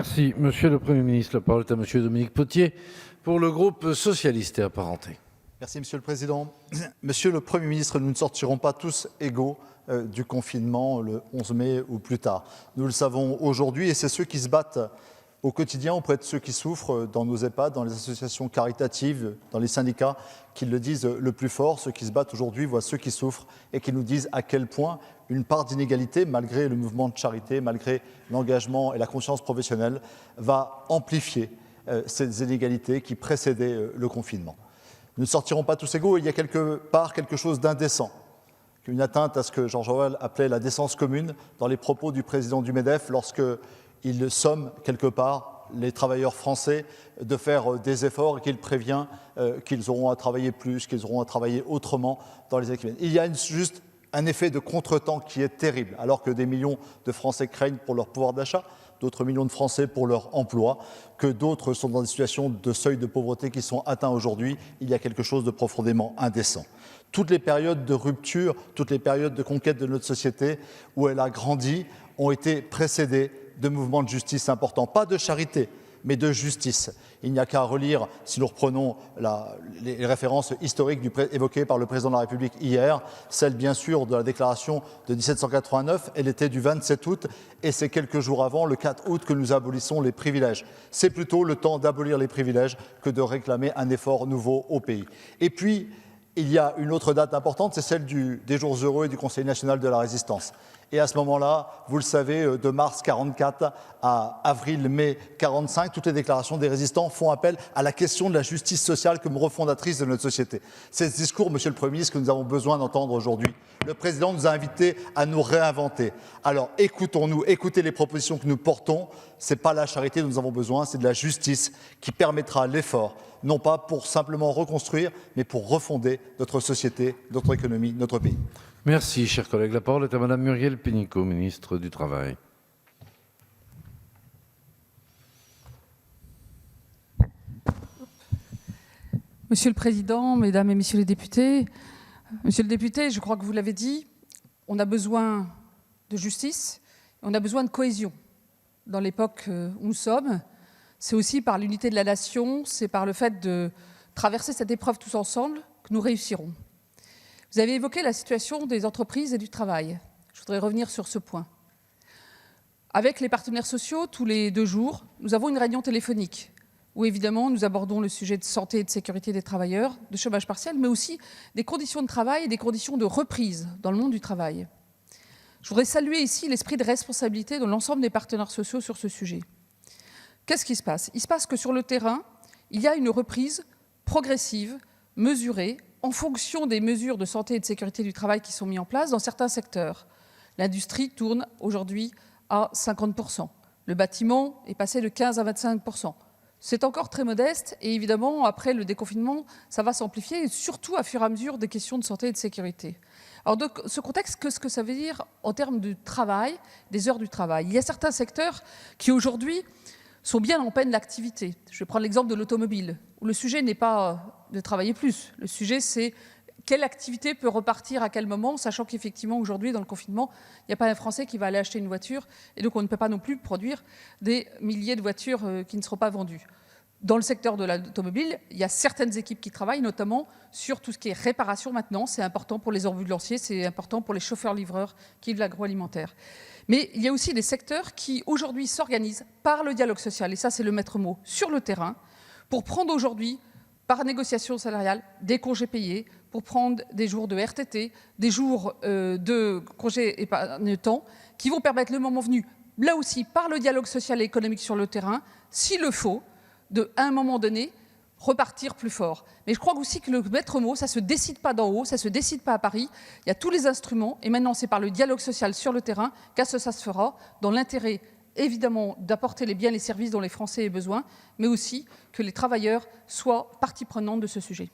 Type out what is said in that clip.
Merci. Monsieur le Premier ministre, la parole est à monsieur Dominique Potier pour le groupe socialiste et apparenté. Merci Monsieur le Président. Monsieur le Premier ministre, nous ne sortirons pas tous égaux du confinement le 11 mai ou plus tard. Nous le savons aujourd'hui et c'est ceux qui se battent au quotidien auprès de ceux qui souffrent dans nos EHPAD, dans les associations caritatives, dans les syndicats, qui le disent le plus fort. Ceux qui se battent aujourd'hui voient ceux qui souffrent et qui nous disent à quel point une part d'inégalité, malgré le mouvement de charité, malgré l'engagement et la conscience professionnelle, va amplifier ces inégalités qui précédaient le confinement. Nous ne sortirons pas tous égaux, il y a quelque part quelque chose d'indécent, une atteinte à ce que George Orwell appelait la décence commune dans les propos du président du MEDEF lorsqu'il somme quelque part les travailleurs français de faire des efforts et qu'il prévient qu'ils auront à travailler plus, qu'ils auront à travailler autrement dans les années qui viennent. Il y a juste un effet de contretemps qui est terrible, alors que des millions de Français craignent pour leur pouvoir d'achat, d'autres millions de Français pour leur emploi, que d'autres sont dans des situations de seuil de pauvreté qui sont atteints aujourd'hui. Il y a quelque chose de profondément indécent. Toutes les périodes de rupture, toutes les périodes de conquête de notre société où elle a grandi ont été précédées de mouvements de justice importants, pas de charité, mais de justice. Il n'y a qu'à relire, si nous reprenons les références historiques évoquées par le président de la République hier, celle bien sûr de la déclaration de 1789, elle était du 27 août et c'est quelques jours avant, le 4 août, que nous abolissons les privilèges. C'est plutôt le temps d'abolir les privilèges que de réclamer un effort nouveau au pays. Et puis, il y a une autre date importante, c'est celle des Jours heureux et du Conseil national de la Résistance. Et à ce moment-là, vous le savez, de mars 44 à avril-mai 45, toutes les déclarations des résistants font appel à la question de la justice sociale comme refondatrice de notre société. C'est ce discours, Monsieur le Premier ministre, que nous avons besoin d'entendre aujourd'hui. Le Président nous a invités à nous réinventer. Alors écoutons-nous, écoutez les propositions que nous portons. Ce n'est pas la charité dont nous avons besoin, c'est de la justice qui permettra l'effort, non pas pour simplement reconstruire, mais pour refonder notre société, notre économie, notre pays. Merci, chers collègues. La parole est à madame Muriel Pénicaud, ministre du Travail. Monsieur le Président, Mesdames et Messieurs les députés, Monsieur le député, je crois que vous l'avez dit, on a besoin de justice, on a besoin de cohésion. Dans l'époque où nous sommes, c'est aussi par l'unité de la nation, c'est par le fait de traverser cette épreuve tous ensemble que nous réussirons. Vous avez évoqué la situation des entreprises et du travail. Je voudrais revenir sur ce point. Avec les partenaires sociaux, tous les 2 jours, nous avons une réunion téléphonique où, évidemment, nous abordons le sujet de santé et de sécurité des travailleurs, de chômage partiel, mais aussi des conditions de travail et des conditions de reprise dans le monde du travail. Je voudrais saluer ici l'esprit de responsabilité de l'ensemble des partenaires sociaux sur ce sujet. Qu'est-ce qui se passe? Il se passe que sur le terrain, il y a une reprise progressive, mesurée, en fonction des mesures de santé et de sécurité du travail qui sont mises en place dans certains secteurs. L'industrie tourne aujourd'hui à 50%. Le bâtiment est passé de 15 à 25%. C'est encore très modeste et évidemment, après le déconfinement, ça va s'amplifier, et surtout à fur et à mesure des questions de santé et de sécurité. Alors, dans ce contexte, qu'est-ce que ça veut dire en termes de travail, des heures du travail? Il y a certains secteurs qui aujourd'hui sont bien en peine d'activité. Je vais prendre l'exemple de l'automobile, où le sujet n'est pas de travailler plus. Le sujet, c'est quelle activité peut repartir à quel moment, sachant qu'effectivement, aujourd'hui, dans le confinement, il n'y a pas un Français qui va aller acheter une voiture, et donc on ne peut pas non plus produire des milliers de voitures qui ne seront pas vendues. Dans le secteur de l'automobile, il y a certaines équipes qui travaillent, notamment sur tout ce qui est réparation maintenant. C'est important pour les ambulanciers, c'est important pour les chauffeurs-livreurs qui vivent l'agroalimentaire. Mais il y a aussi des secteurs qui, aujourd'hui, s'organisent par le dialogue social, et ça, c'est le maître mot, sur le terrain, pour prendre aujourd'hui, par négociation salariale, des congés payés, pour prendre des jours de RTT, des jours de congés épargne-temps, qui vont permettre, le moment venu, là aussi, par le dialogue social et économique sur le terrain, s'il le faut, à un moment donné, repartir plus fort. Mais je crois aussi que le maître mot, ça ne se décide pas d'en haut, ça ne se décide pas à Paris. Il y a tous les instruments, et maintenant c'est par le dialogue social sur le terrain qu'à ça se fera, dans l'intérêt évidemment d'apporter les biens et les services dont les Français aient besoin, mais aussi que les travailleurs soient partie prenante de ce sujet.